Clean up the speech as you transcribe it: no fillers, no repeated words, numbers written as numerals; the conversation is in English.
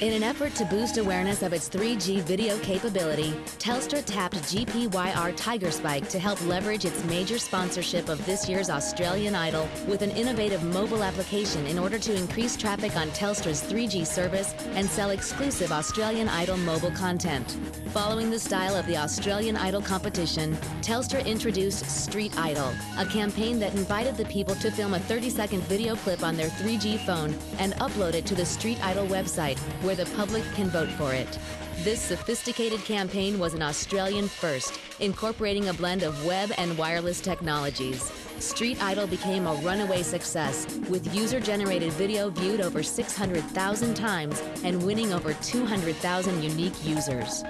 In an effort to boost awareness of its 3G video capability, Telstra tapped GPYR Tiger Spike to help leverage its major sponsorship of this year's Australian Idol with an innovative mobile application in order to increase traffic on Telstra's 3G service and sell exclusive Australian Idol mobile content. Following the style of the Australian Idol competition, Telstra introduced Street Idol, a campaign that invited the people to film a 30-second video clip on their 3G phone and upload it to the Street Idol website, where the public can vote for it. This sophisticated campaign was an Australian first, incorporating a blend of web and wireless technologies. Street Idol became a runaway success, with user-generated video viewed over 600,000 times and winning over 200,000 unique users.